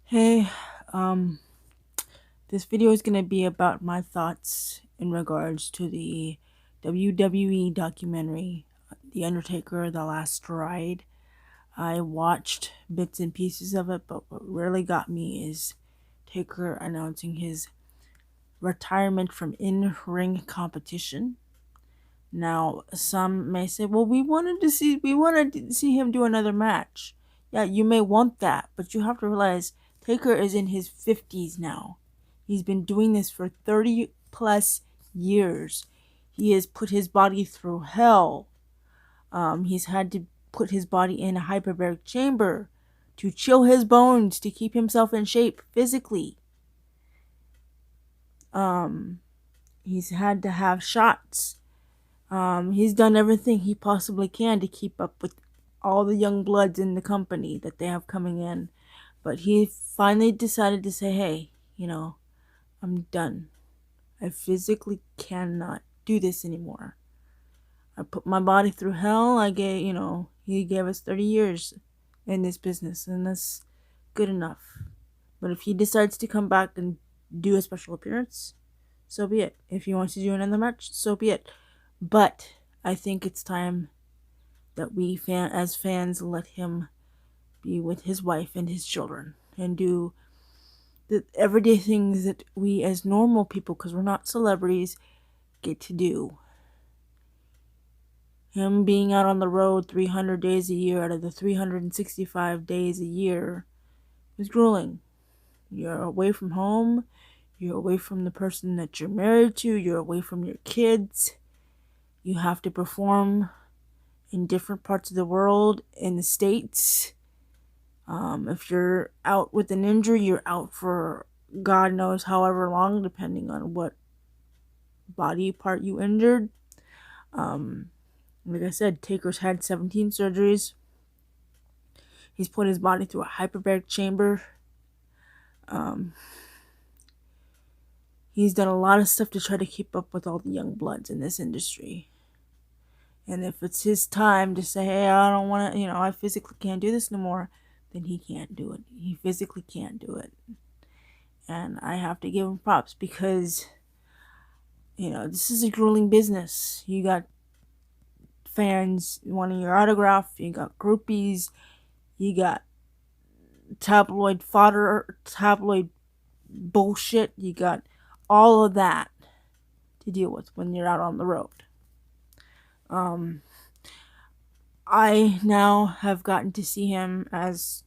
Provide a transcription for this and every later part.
Hey, um, this video is gonna be about my thoughts in regards to the WWE documentary, The Undertaker: The Last Ride. I watched bits and pieces of it, but what really got me is Taker announcing his retirement from in-ring competition. Now, some may say, "Well, we wanted to see him do another match." Yeah, you may want that, but you have to realize Taker is in his 50s now. He's been doing this for 30 plus years. He has put his body through hell. He's had to put his body in a hyperbaric chamber to chill his bones to keep himself in shape physically. Um, he's had to have shots. He's done everything he possibly can to keep up with all the young bloods in the company that they have coming in. But he finally decided to say, hey, I'm done. I physically cannot do this anymore. I put my body through hell. He gave us 30 years in this business, and that's good enough. But if he decides to come back and do a special appearance, so be it. If he wants to do another match, so be it. But I think it's time that as fans, let him be with his wife and his children and do the everyday things that we as normal people, because we're not celebrities, get to do. Him being out on the road 300 days a year out of the 365 days a year is grueling. You're away from home, you're away from the person that you're married to, you're away from your kids. You have to perform in different parts of the world, in the States. If you're out with an injury, you're out for God knows however long, depending on what body part you injured. Um, like I said, Taker's had 17 surgeries. He's put his body through a hyperbaric chamber. Um, he's done a lot of stuff to try to keep up with all the young bloods in this industry. And if it's his time to say, hey, I don't want to, I physically can't do this no more, then he can't do it. He physically can't do it. And I have to give him props because, this is a grueling business. You got fans wanting your autograph, you got groupies, you got tabloid fodder, tabloid bullshit, you got all of that to deal with when you're out on the road. I now have gotten to see him as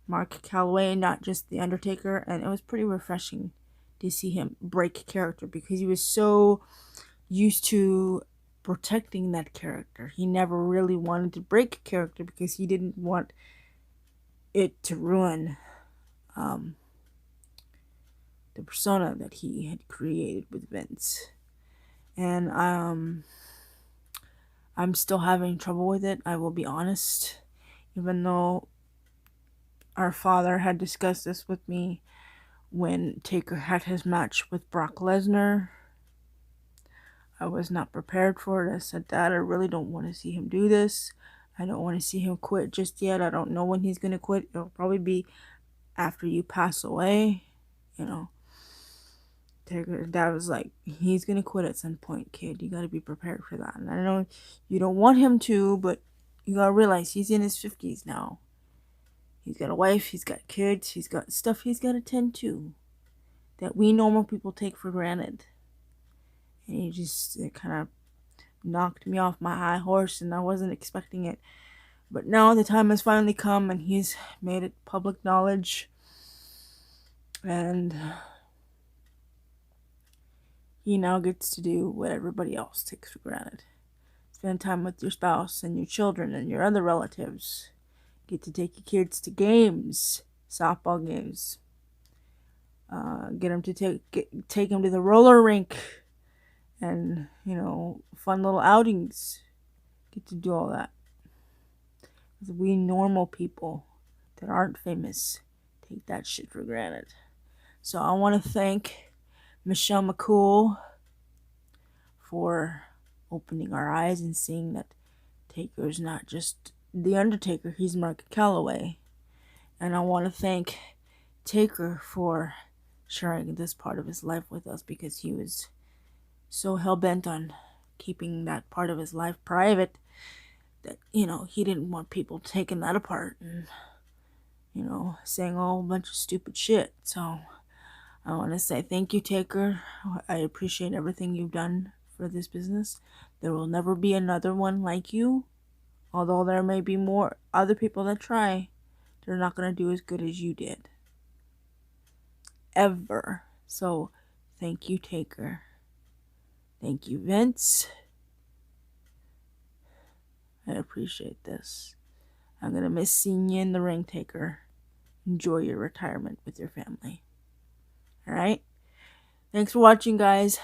Mark Calloway, not just The Undertaker, and it was pretty refreshing to see him break character because he was so used to protecting that character. He never really wanted to break character because he didn't want it to ruin the persona that he had created with Vince. And I'm still having trouble with it, I will be honest. Even though our father had discussed this with me when Taker had his match with Brock Lesnar, I was not prepared for it. I said, Dad, I really don't want to see him do this. I don't want to see him quit just yet. I don't know when he's going to quit. It'll probably be after you pass away. Dad was like, he's going to quit at some point, kid. You got to be prepared for that. And I know you don't want him to, but you got to realize he's in his 50s now. He's got a wife, he's got kids, he's got stuff he's got to tend to that we normal people take for granted. And it kind of knocked me off my high horse, and I wasn't expecting it. But now the time has finally come, and he's made it public knowledge. And he now gets to do what everybody else takes for granted. Spend time with your spouse and your children and your other relatives. Get to take your kids to games, softball games. Get them to take them to the roller rink, and fun little outings. Get to do all that. We normal people that aren't famous take that shit for granted. So I want to thank Michelle McCool for opening our eyes and seeing that Taker's not just The Undertaker, he's Mark Calloway. And I want to thank Taker for sharing this part of his life with us, because he was so hell-bent on keeping that part of his life private that, he didn't want people taking that apart and, saying a whole bunch of stupid shit. So I want to say thank you, Taker. I appreciate everything you've done for this business. There will never be another one like you. Although there may be more other people that try, they're not going to do as good as you did. Ever. So, thank you, Taker. Thank you, Vince. I appreciate this. I'm going to miss seeing you in the ring, Taker. Enjoy your retirement with your family. Alright? Thanks for watching, guys.